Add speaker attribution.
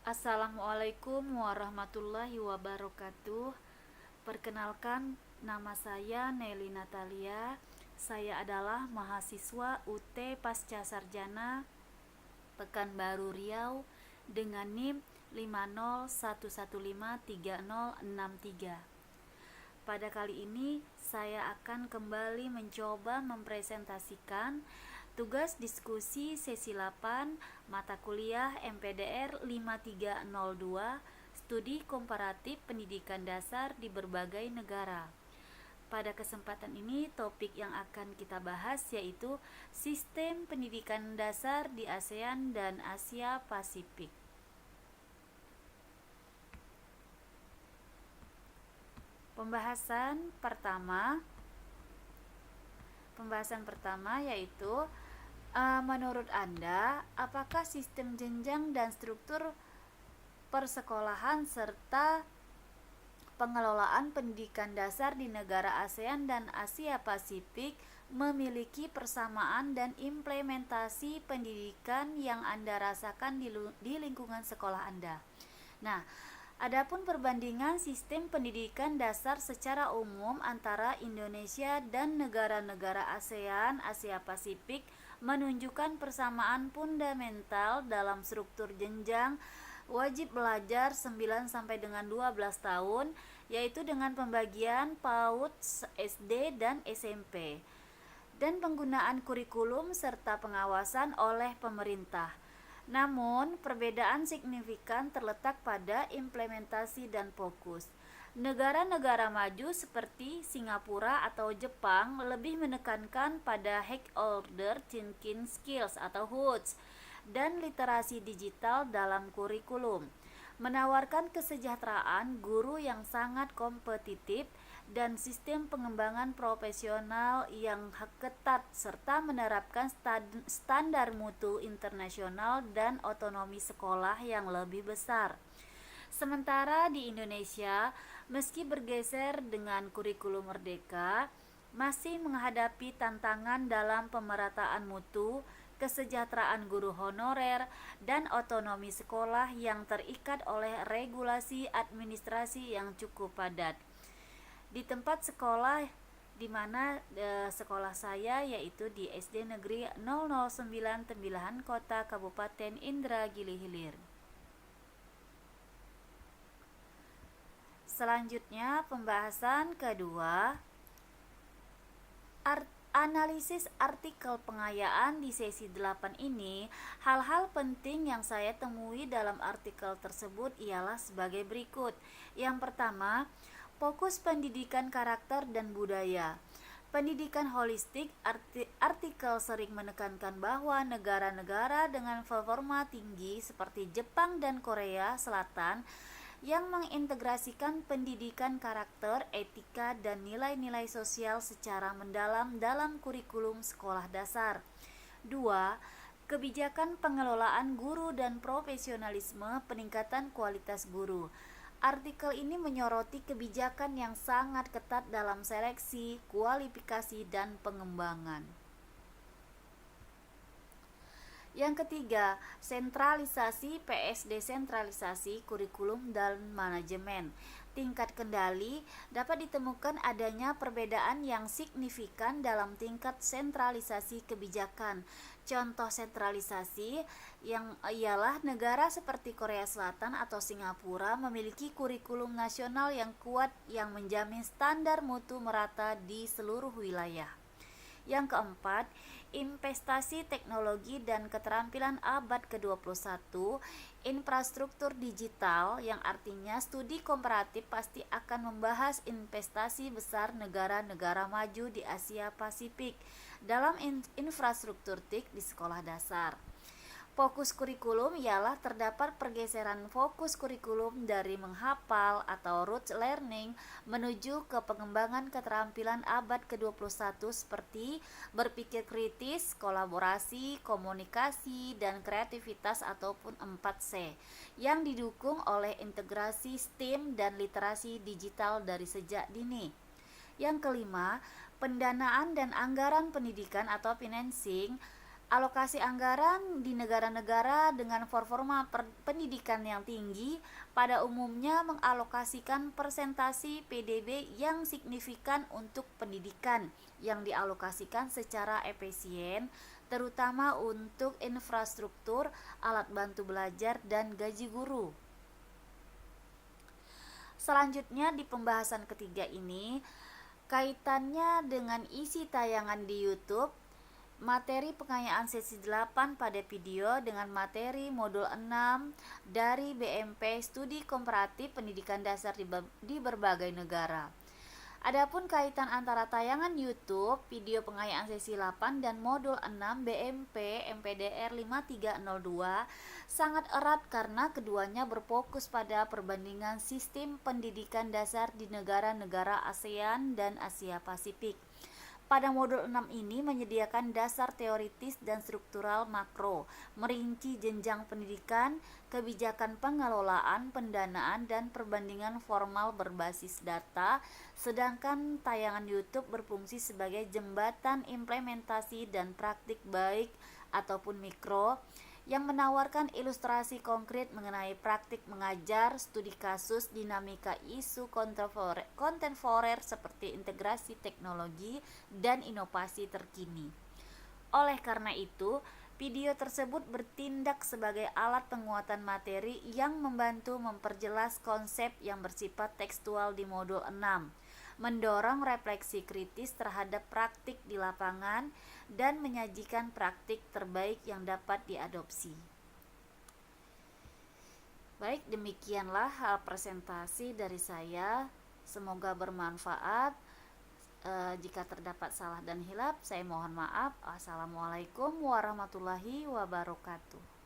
Speaker 1: Assalamualaikum warahmatullahi wabarakatuh. Perkenalkan, nama saya Nelly Natalia. Saya adalah mahasiswa UT Pasca Sarjana Pekanbaru Riau dengan NIM 501153063. Pada kali ini saya akan kembali mencoba mempresentasikan tugas diskusi sesi 8 mata kuliah MPDR 5302 Studi Komparatif Pendidikan Dasar di Berbagai Negara. Pada kesempatan ini topik yang akan kita bahas yaitu Sistem Pendidikan Dasar di ASEAN dan Asia Pasifik. Pembahasan pertama yaitu menurut Anda, apakah sistem jenjang dan struktur persekolahan serta pengelolaan pendidikan dasar di negara ASEAN dan Asia Pasifik memiliki persamaan dan implementasi pendidikan yang Anda rasakan di lingkungan sekolah Anda? Nah, adapun perbandingan sistem pendidikan dasar secara umum antara Indonesia dan negara-negara ASEAN Asia Pasifik menunjukkan persamaan fundamental dalam struktur jenjang wajib belajar 9 sampai dengan 12 tahun, yaitu dengan pembagian PAUD, SD dan SMP, dan penggunaan kurikulum serta pengawasan oleh pemerintah. Namun, perbedaan signifikan terletak pada implementasi dan fokus. Negara-negara maju seperti Singapura atau Jepang lebih menekankan pada High Order Thinking Skills atau HOTS dan literasi digital dalam kurikulum, menawarkan kesejahteraan guru yang sangat kompetitif dan sistem pengembangan profesional yang ketat serta menerapkan standar mutu internasional dan otonomi sekolah yang lebih besar. Sementara di Indonesia, meski bergeser dengan kurikulum merdeka, masih menghadapi tantangan dalam pemerataan mutu, kesejahteraan guru honorer, dan otonomi sekolah yang terikat oleh regulasi administrasi yang cukup padat. Di tempat sekolah di mana sekolah saya yaitu di SD Negeri 009 Tembilahan Kota Kabupaten Indragiri Hilir. Selanjutnya pembahasan kedua, analisis artikel pengayaan. Di sesi 8 ini, hal-hal penting yang saya temui dalam artikel tersebut ialah sebagai berikut. Yang pertama, fokus pendidikan karakter dan budaya. Pendidikan holistik. Artikel sering menekankan bahwa negara-negara dengan performa tinggi seperti Jepang dan Korea Selatan yang mengintegrasikan pendidikan karakter, etika, dan nilai-nilai sosial secara mendalam dalam kurikulum sekolah dasar. 2. Kebijakan pengelolaan guru dan profesionalisme peningkatan kualitas guru. Artikel ini menyoroti kebijakan yang sangat ketat dalam seleksi, kualifikasi, dan pengembangan. Yang ketiga, sentralisasi PS desentralisasi kurikulum dan manajemen. Tingkat kendali dapat ditemukan adanya perbedaan yang signifikan dalam tingkat sentralisasi kebijakan. Contoh sentralisasi yang ialah negara seperti Korea Selatan atau Singapura memiliki kurikulum nasional yang kuat yang menjamin standar mutu merata di seluruh wilayah. Yang keempat, investasi teknologi dan keterampilan abad ke-21, infrastruktur digital, yang artinya studi komparatif pasti akan membahas investasi besar negara-negara maju di Asia Pasifik dalam infrastruktur TIK di sekolah dasar. Fokus kurikulum ialah terdapat pergeseran fokus kurikulum dari menghafal atau rote learning menuju ke pengembangan keterampilan abad ke-21 seperti berpikir kritis, kolaborasi, komunikasi, dan kreativitas ataupun 4C yang didukung oleh integrasi STEAM dan literasi digital dari sejak dini. Yang kelima, pendanaan dan anggaran pendidikan atau financing. Alokasi anggaran di negara-negara dengan performa pendidikan yang tinggi pada umumnya mengalokasikan persentase PDB yang signifikan untuk pendidikan yang dialokasikan secara efisien, terutama untuk infrastruktur, alat bantu belajar, dan gaji guru. Selanjutnya di pembahasan ketiga ini, kaitannya dengan isi tayangan di YouTube, materi pengayaan sesi 8 pada video dengan materi modul 6 dari BMP Studi Komparatif Pendidikan Dasar di berbagai negara. Adapun kaitan antara tayangan YouTube, video pengayaan sesi 8 dan modul 6 BMP MPDR 5302 sangat erat karena keduanya berfokus pada perbandingan sistem pendidikan dasar di negara-negara ASEAN dan Asia Pasifik. Pada modul 6 ini menyediakan dasar teoritis dan struktural makro, merinci jenjang pendidikan, kebijakan pengelolaan, pendanaan, dan perbandingan formal berbasis data, sedangkan tayangan YouTube berfungsi sebagai jembatan implementasi dan praktik baik ataupun mikro, yang menawarkan ilustrasi konkret mengenai praktik mengajar, studi kasus, dinamika isu kontemporer seperti integrasi teknologi dan inovasi terkini. Oleh karena itu, video tersebut bertindak sebagai alat penguatan materi yang membantu memperjelas konsep yang bersifat tekstual di modul 6, mendorong refleksi kritis terhadap praktik di lapangan, dan menyajikan praktik terbaik yang dapat diadopsi. Baik, demikianlah presentasi dari saya. Semoga bermanfaat. Jika terdapat salah dan hilaf, saya mohon maaf. Assalamualaikum warahmatullahi wabarakatuh.